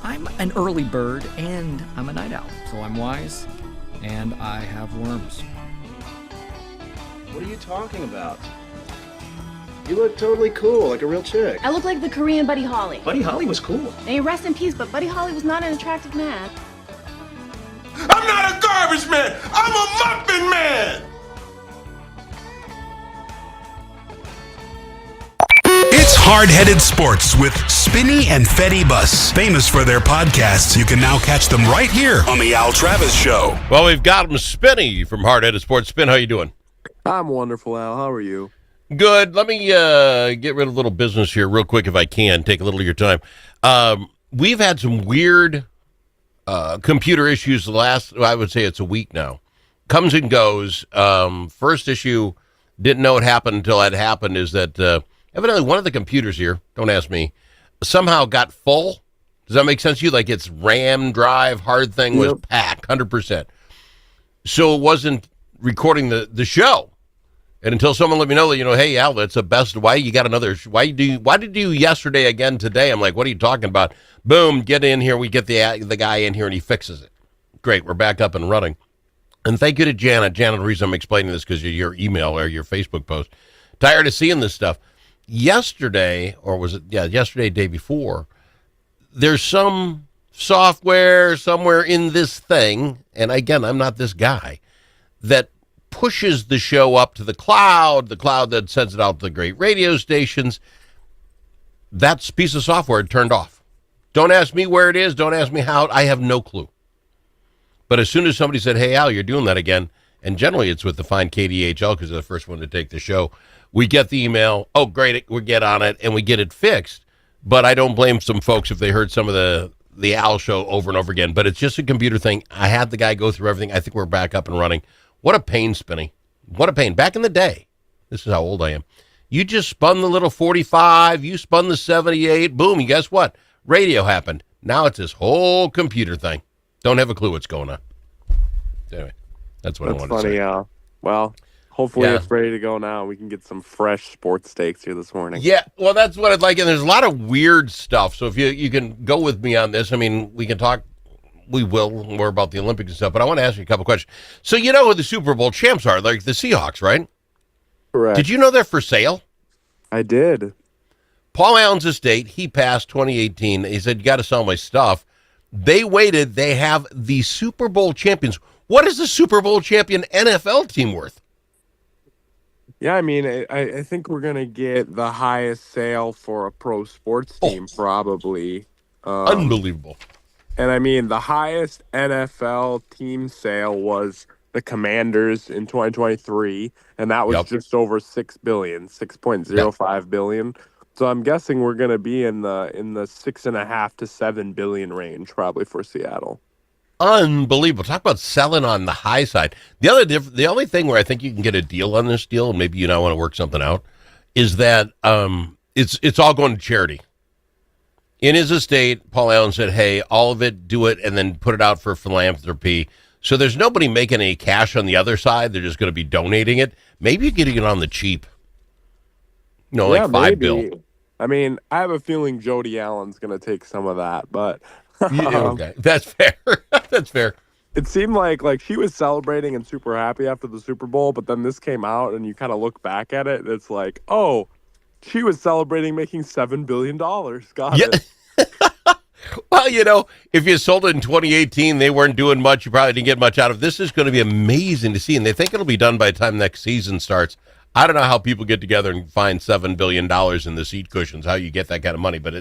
I'm an early bird and I'm a night owl, so I'm wise and I have worms. What are you talking about? You look totally cool, like a real chick. I look like the Korean Buddy Holly. Buddy Holly was cool. May rest in peace, but Buddy Holly was not an attractive man. I'm not a garbage man! I'm a muffin man! It's Hard-Headed Sports with Spinny and Fetty Bus. Famous for their podcasts, you can now catch them right here on the Al Travis Show. Well, we've got him, Spinny from Hard-Headed Sports. Spin, how you doing? I'm wonderful, Al. How are you? Good. Let me get rid of a little business here real quick if I can. Take a little of your time. We've had some weird computer issues I would say it's a week now. Comes and goes. First issue, didn't know it happened until it happened, is that evidently one of the computers here, don't ask me, somehow got full. Does that make sense to you? Like its RAM drive hard thing was packed 100%. So it wasn't recording the show. And until someone let me know that, hey, Al, that's the best. Why did you yesterday again today? I'm like, what are you talking about? Boom, get in here. We get the guy in here and he fixes it. Great. We're back up and running. And thank you to Janet. Janet, the reason I'm explaining this because of your email or your Facebook post. Tired of seeing this stuff. Yesterday, or was it, yesterday, day before, there's some software somewhere in this thing, and again, I'm not this guy, that pushes the show up to the cloud that sends it out to the great radio stations. That piece of software turned off. Don't ask me where it is. Don't ask me how. I have no clue. But as soon as somebody said, hey, Al, you're doing that again, and generally it's with the fine KDHL because they're the first one to take the show, we get the email, oh, great, we get on it, and we get it fixed. But I don't blame some folks if they heard some of the Al show over and over again. But it's just a computer thing. I had the guy go through everything. I think we're back up and running. What a pain, Spinny. What a pain. Back in the day, this is how old I am, you just spun the little 45, you spun the 78, boom, and guess what? Radio happened. Now it's this whole computer thing. Don't have a clue what's going on. Anyway, that's what I wanted to say. That's funny, well, hopefully Yeah. it's ready to go now. We can get some fresh sports steaks here this morning. Yeah, well, that's what I'd like. And there's a lot of weird stuff. So if you can go with me on this, I mean, we can talk. We will more about the Olympics and stuff, but I want to ask you a couple questions. So you know who the Super Bowl champs are, like the Seahawks, right? Correct. Did you know they're for sale? I did. Paul Allen's estate, he passed 2018. He said, you got to sell my stuff. They waited. They have the Super Bowl champions. What is the Super Bowl champion NFL team worth? Yeah, I mean, I think we're going to get the highest sale for a pro sports team, probably. Unbelievable. And I mean, the highest NFL team sale was the Commanders in 2023, and that was just over $6 billion, $6.05 billion. So I'm guessing we're going to be in the $6.5 to $7 billion range, probably for Seattle. Unbelievable. Talk about selling on the high side. The only thing where I think you can get a deal on this deal, and maybe want to work something out, is that it's all going to charity. In his estate, Paul Allen said, hey, all of it, do it, and then put it out for philanthropy. So there's nobody making any cash on the other side. They're just going to be donating it. Maybe you're getting it on the cheap. Like $5 billion. I mean, I have a feeling Jody Allen's going to take some of that, but... Okay, that's fair. That's fair. It seemed like she was celebrating and super happy after the Super Bowl, but then this came out, and you kind of look back at it, and it's like, oh... She was celebrating making $7 billion. Got it. Well, if you sold it in 2018, they weren't doing much. You probably didn't get much out of it. This is going to be amazing to see, and they think it'll be done by the time next season starts. I don't know how people get together and find $7 billion in the seat cushions, how you get that kind of money, but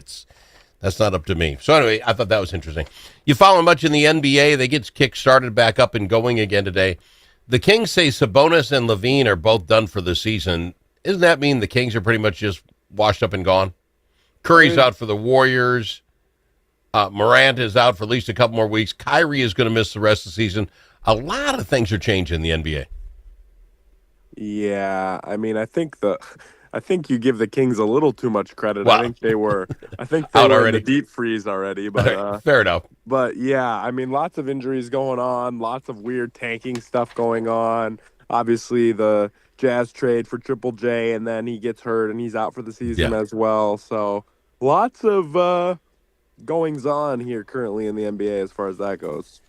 that's not up to me. So anyway, I thought that was interesting. You follow much in the NBA. They get kick-started back up and going again today. The Kings say Sabonis and Levine are both done for the season. Doesn't that mean the Kings are pretty much just washed up and gone? Curry's out for the Warriors. Morant is out for at least a couple more weeks. Kyrie is going to miss the rest of the season. A lot of things are changing in the NBA. Yeah, I mean, I think you give the Kings a little too much credit. Wow. I think they were Out in already. the deep freeze already. But fair enough. But yeah, I mean, lots of injuries going on, lots of weird tanking stuff going on. Obviously, the Jazz trade for Triple J, and then he gets hurt and he's out for the season as well. So lots of goings on here currently in the NBA as far as that goes.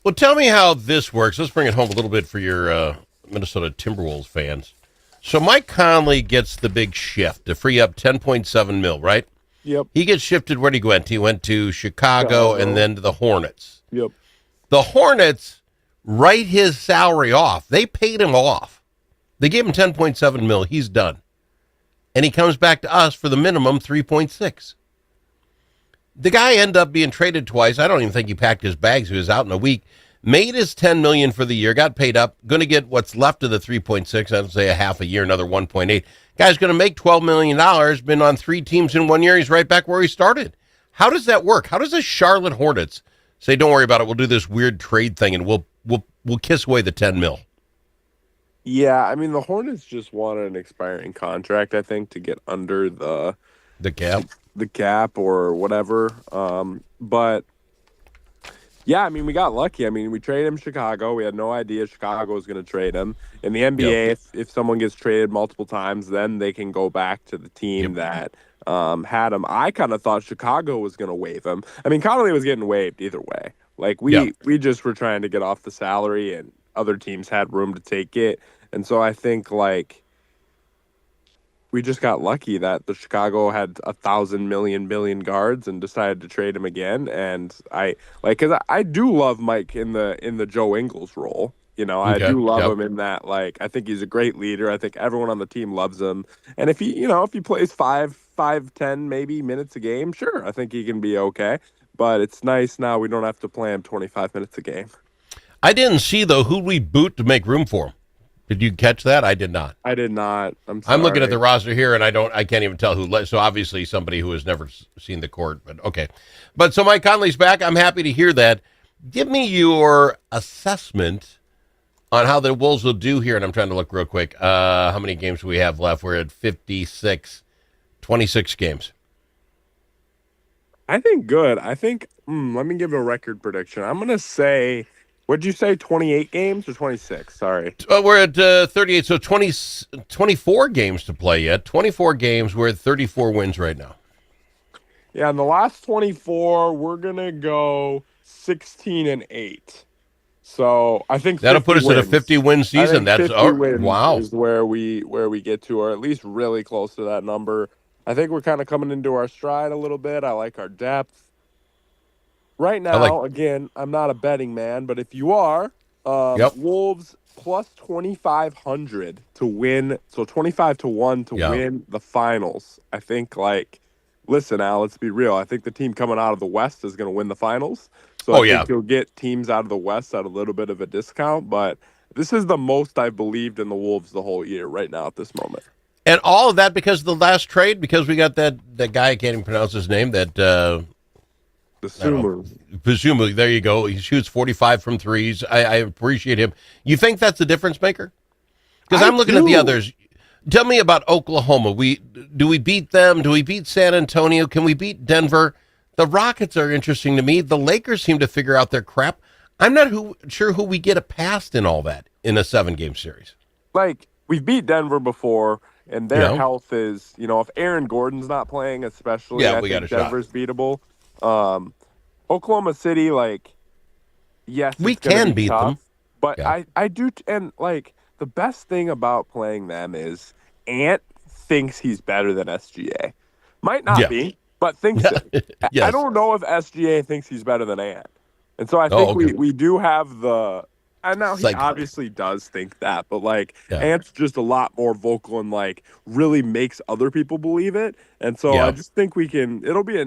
Well, tell me how this works. Let's bring it home a little bit for your Minnesota Timberwolves fans. So Mike Conley gets the big shift to free up 10.7 mil, right? Yep. He gets shifted. Where did he went? He went to Chicago and then to the Hornets. Yep. The Hornets write his salary off. They paid him off. They gave him 10.7 mil. He's done. And he comes back to us for the minimum 3.6. The guy ended up being traded twice. I don't even think he packed his bags. He was out in a week. Made his $10 million for the year. Got paid up. Going to get what's left of the 3.6. I'd say a half a year, another 1.8. Guy's going to make $12 million. Been on 3 teams in 1 year. He's right back where he started. How does that work? How does the Charlotte Hornets say, "Don't worry about it. We'll do this weird trade thing and we'll kiss away the 10 mil"? Yeah, I mean the Hornets just wanted an expiring contract, I think, to get under the cap. The cap or whatever. But yeah, I mean, we got lucky. I mean, we traded him Chicago. We had no idea Chicago was going to trade him. In the NBA, if someone gets traded multiple times, then they can go back to the team that had him. I kind of thought Chicago was going to waive him. I mean, Connolly was getting waived either way. Like, we just were trying to get off the salary, and other teams had room to take it. And so I think, like, we just got lucky that the Chicago had 1,000 million billion guards and decided to trade him again. And because I do love Mike in the Joe Ingles role. You know, I do love him in that. Like, I think he's a great leader. I think everyone on the team loves him. And if he plays 10 maybe minutes a game, sure, I think he can be okay. But it's nice now we don't have to play him 25 minutes a game. I didn't see though who we boot to make room for him. Did you catch that? I did not. I did not. I'm sorry. I'm looking at the roster here, and I can't even tell who. So obviously somebody who has never seen the court. But okay. But so Mike Conley's back. I'm happy to hear that. Give me your assessment on how the Wolves will do here. And I'm trying to look real quick. How many games do we have left? We're at 56, 26 games. I think good. I think. Let me give a record prediction. I'm gonna say. What'd you say, 28 games or 26? Sorry. We're at 38, so 24 games to play yet. 24 games. We're at 34 wins right now. Yeah, in the last 24, we're going to go 16-8. So I think that'll put us at a 50-win season. That's 50 wins wow. Is where we get to, or at least really close to that number. I think we're kind of coming into our stride a little bit. I like our depth. Right now, again, I'm not a betting man, but if you are, Wolves plus 2,500 to win, so 25-1 to win the finals. I think, listen, Al, let's be real. I think the team coming out of the West is going to win the finals. So I think you'll get teams out of the West at a little bit of a discount, but this is the most I've believed in the Wolves the whole year right now at this moment. And all of that because of the last trade, because we got that guy, I can't even pronounce his name, that... Presumably, there you go. He shoots 45 from threes. I appreciate him. You think that's a difference maker? Because I'm looking at the others. Tell me about Oklahoma. Do we beat them? Do we beat San Antonio? Can we beat Denver? The Rockets are interesting to me. The Lakers seem to figure out their crap. I'm not sure who we get a past in all that in a 7-game series. Like, we've beat Denver before, and their health is, if Aaron Gordon's not playing, especially, I think Denver's beatable. Oklahoma City, yes, we can beat them, but I do, and the best thing about playing them is Ant thinks he's better than SGA. Might not be, but thinks it. Yes. I don't know if SGA thinks he's better than Ant, and so I think we do have the. And now he obviously does think that, but Ant's just a lot more vocal and really makes other people believe it, and so I just think we can. It'll be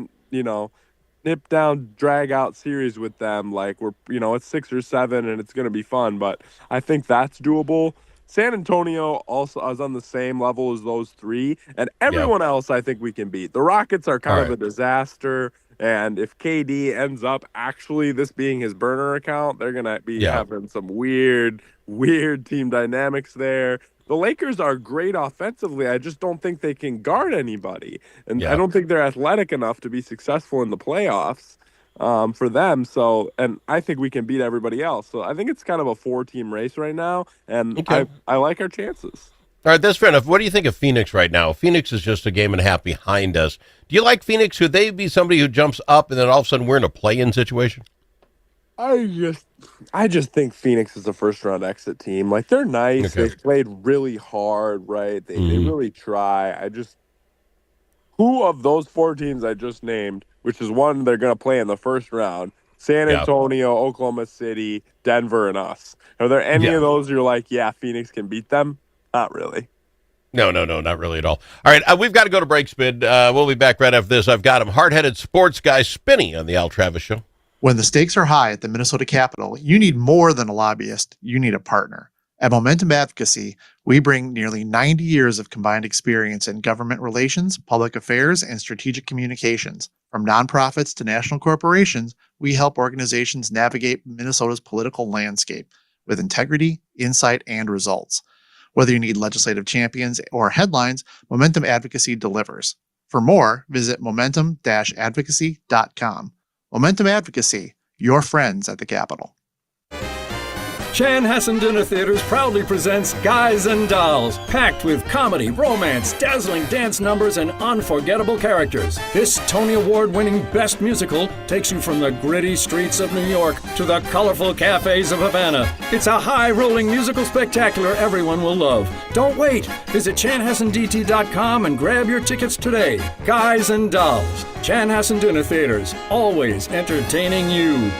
nip down, drag out series with them. It's 6 or 7 and it's going to be fun, but I think that's doable. San Antonio also is on the same level as those 3, and everyone else I think we can beat. The Rockets are kind of a disaster, and if KD ends up actually this being his burner account, they're going to be having some weird team dynamics there. The Lakers are great offensively. I just don't think they can guard anybody. And I don't think they're athletic enough to be successful in the playoffs for them. So, and I think we can beat everybody else. So I think it's kind of a 4-team race right now. And I like our chances. All right, that's fair enough. What do you think of Phoenix right now? Phoenix is just a game and a half behind us. Do you like Phoenix? Could they be somebody who jumps up and then all of a sudden we're in a play-in situation? I just think Phoenix is a first round exit team. Like they're nice. Okay. They've played really hard, right? They Mhm. really try. Who of those 4 teams I just named, which is one they're gonna play in the first round, San Yeah. Antonio, Oklahoma City, Denver, and us. Are there any of those you're like, yeah, Phoenix can beat them? Not really. No, not really at all. All right, we've got to go to break, Spin. We'll be back right after this. I've got him, hard-headed sports guy Spinny on the Al Travis Show. When the stakes are high at the Minnesota Capitol, you need more than a lobbyist. You need a partner. At Momentum Advocacy, we bring nearly 90 years of combined experience in government relations, public affairs, and strategic communications. From nonprofits to national corporations, we help organizations navigate Minnesota's political landscape with integrity, insight, and results. Whether you need legislative champions or headlines, Momentum Advocacy delivers. For more, visit momentum-advocacy.com. Momentum Advocacy, your friends at the Capitol. Chanhassen Dinner Theatres proudly presents Guys and Dolls, packed with comedy, romance, dazzling dance numbers, and unforgettable characters. This Tony Award-winning Best Musical takes you from the gritty streets of New York to the colorful cafes of Havana. It's a high-rolling musical spectacular everyone will love. Don't wait. Visit chanhassendt.com and grab your tickets today. Guys and Dolls. Chanhassen Dinner Theatres, always entertaining you.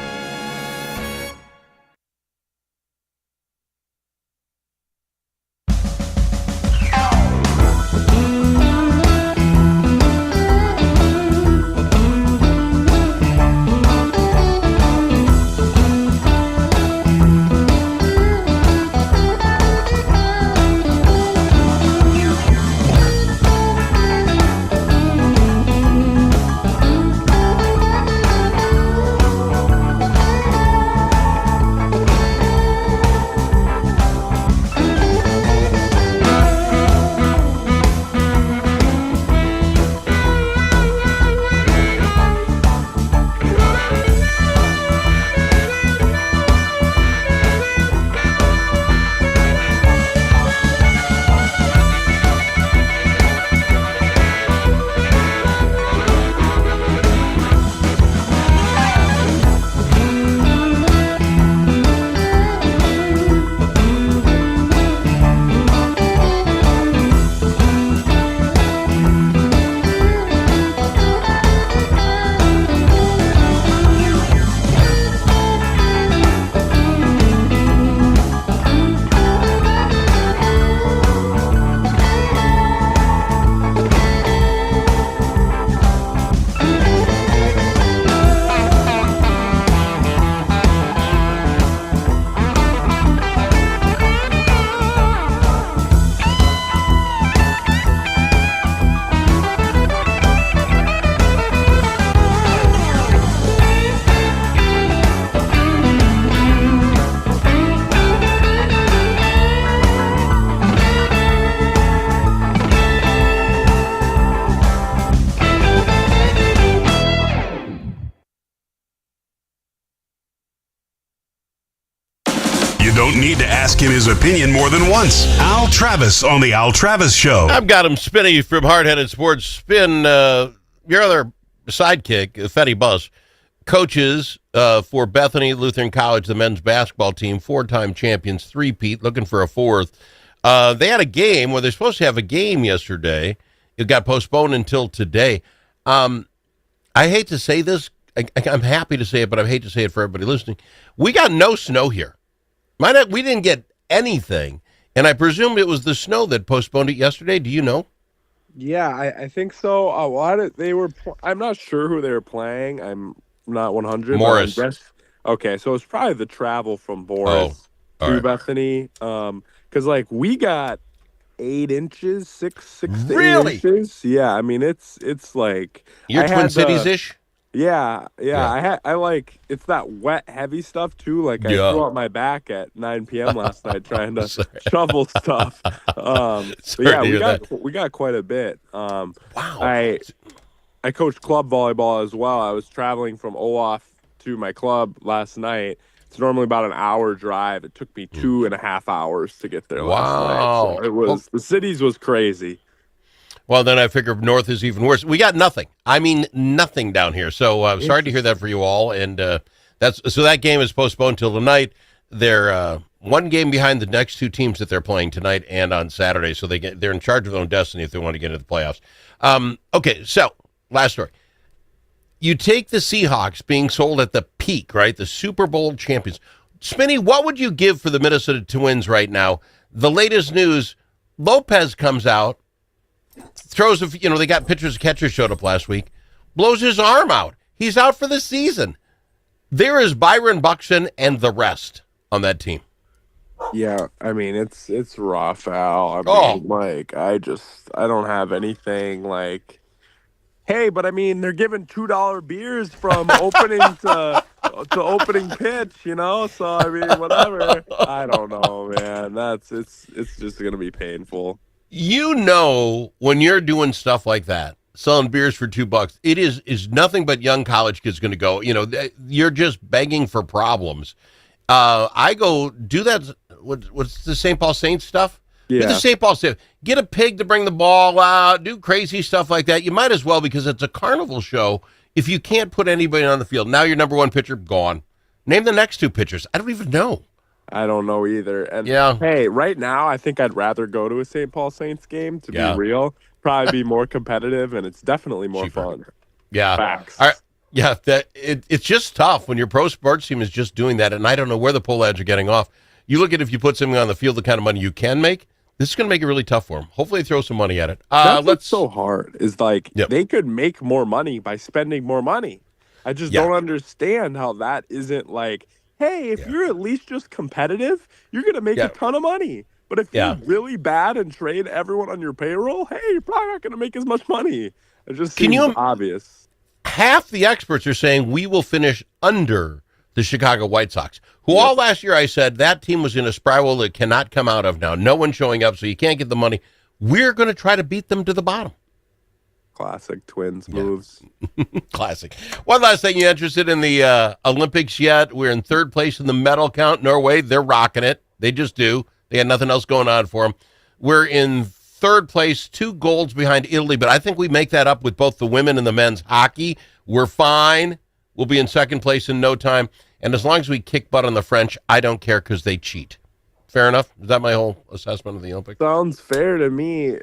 Don't need to ask him his opinion more than once. Al Travis on the Al Travis Show. I've got him, Spinny from Hard-Headed Sports. Spin, your other sidekick, Fetty Bus, coaches for Bethany Lutheran College, the men's basketball team, 4-time champions, three-peat, looking for a fourth. They had a game where they're supposed to have a game yesterday. It got postponed until today. I hate to say this. I'm happy to say it, but I hate to say it for everybody listening. We got no snow here. We didn't get anything, and I presume it was the snow that postponed it yesterday. Do you know? Yeah, I think so. I'm not sure who they were playing. I'm not 100. Morris. Okay, so it's probably the travel from Morris to Bethany. Because we got 8 inches, six to 8 inches. Yeah, I mean it's like you're Twin Cities-ish. Yeah. It's that wet, heavy stuff too. Like I threw out my back at 9 p.m. last night trying to shovel stuff. We got quite a bit. Wow. I coached club volleyball as well. I was traveling from Olaf to my club last night. It's normally about an hour drive. It took me 2.5 hours to get there last night. So the cities was crazy. Well, then I figure north is even worse. We got nothing. I mean, nothing down here. So sorry to hear that for you all. And that game is postponed till tonight. They're one game behind the next two teams that they're playing tonight and on Saturday. So they're in charge of their own destiny if they want to get into the playoffs. Okay, so last story. You take the Seahawks being sold at the peak, right? The Super Bowl champions. Spinny, what would you give for the Minnesota Twins right now? The latest news, Lopez comes out, throws, they got pitchers and catchers showed up last week, blows his arm out. He's out for the season. There is Byron Buxton and the rest on that team. Yeah, I mean, it's rough, Al. I mean, I don't have anything like, hey, but I mean, they're giving $2 beers from opening to opening pitch, So I mean, whatever. I don't know, man. It's just gonna be painful. When you're doing stuff like that, selling beers for $2, it is nothing but young college kids going to go. You're just begging for problems. I go do that. What's the St. Paul Saints stuff? Yeah. Do the St. Paul Saints. Get a pig to bring the ball out. Do crazy stuff like that. You might as well, because it's a carnival show. If you can't put anybody on the field, now your number one pitcher gone. Name the next two pitchers. I don't even know. I don't know either. And yeah. Hey, right now, I think I'd rather go to a St. Paul Saints game, to be real. Probably be more competitive, and it's definitely more fun. Yeah. Facts. All right. Yeah, it's just tough when your pro sports team is just doing that, and I don't know where the pull ads are getting off. You look at if you put something on the field, the kind of money you can make, this is going to make it really tough for them. Hopefully they throw some money at it. That's what's so hard is they could make more money by spending more money. I just don't understand how that isn't like, hey, if you're at least just competitive, you're going to make a ton of money. But if you're really bad and trade everyone on your payroll, hey, you're probably not going to make as much money. It just seems obvious. Half the experts are saying we will finish under the Chicago White Sox, who all last year I said that team was in a spiral that cannot come out of now. No one's showing up, so you can't get the money. We're going to try to beat them to the bottom. Classic Twins moves. Classic. One last thing, you interested in the Olympics yet? We're in third place in the medal count. Norway, they're rocking it. They just do. They had nothing else going on for them. We're in third place, 2 golds behind Italy, but I think we make that up with both the women and the men's hockey. We're fine. We'll be in second place in no time. And as long as we kick butt on the French, I don't care because they cheat. Fair enough? Is that my whole assessment of the Olympics? Sounds fair to me.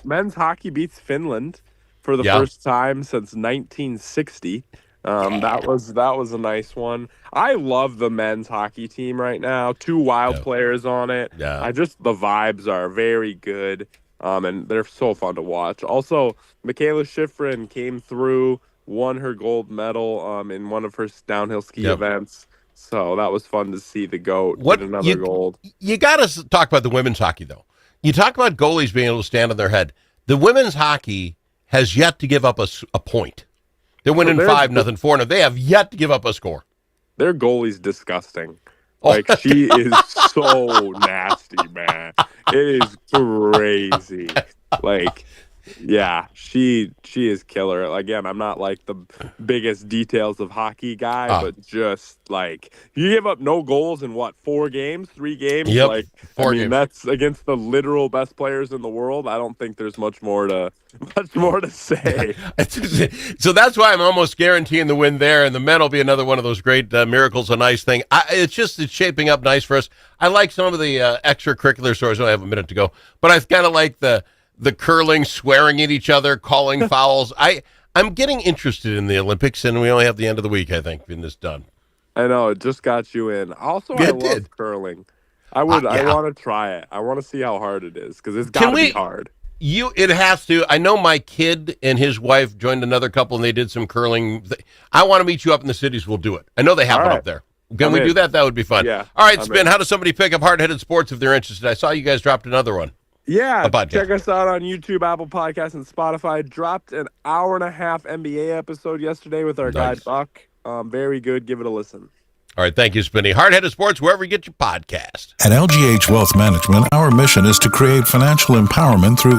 Men's hockey beats Finland for the first time since 1960. That was a nice one. I love the men's hockey team right now. 2 wild players on it. Yeah. The vibes are very good. And they're so fun to watch. Also, Michaela Schifrin came through, won her gold medal in one of her downhill ski events. So that was fun to see the GOAT get another gold. You got to talk about the women's hockey, though. You talk about goalies being able to stand on their head. The women's hockey has yet to give up a point. They're winning 5-0, 4-0. They have yet to give up a score. Their goalie's disgusting. Like, she is so nasty, man. It is crazy. Like, yeah, she is killer. Again, I'm not like the biggest details of hockey guy, but just like you give up no goals in 3 games? Yep. Like, 4 games. That's against the literal best players in the world. I don't think there's much more to say. So that's why I'm almost guaranteeing the win there, and the men will be another one of those great miracles of nice thing. It's shaping up nice for us. I like some of the extracurricular stories. I only have a minute to go, but I kind of like the curling, swearing at each other, calling fouls. I'm getting interested in the Olympics, and we only have the end of the week, I think, when this done. I know, it just got you in. Also, I love curling. I want to try it. I want to see how hard it is, because it's got to be hard. It has to. I know my kid and his wife joined another couple, and they did some curling. I want to meet you up in the cities. We'll do it. I know they have it up there. Can we do that? That would be fun. Yeah. All right, Spin, how does somebody pick up Hard Headed Sports if they're interested? I saw you guys dropped another one. Yeah, check us out on YouTube, Apple Podcasts, and Spotify. Dropped an 1.5-hour NBA episode yesterday with our guy Buck. Very good. Give it a listen. All right, thank you, Spinny. Hard Headed Sports, wherever you get your podcast. At LGH Wealth Management, our mission is to create financial empowerment through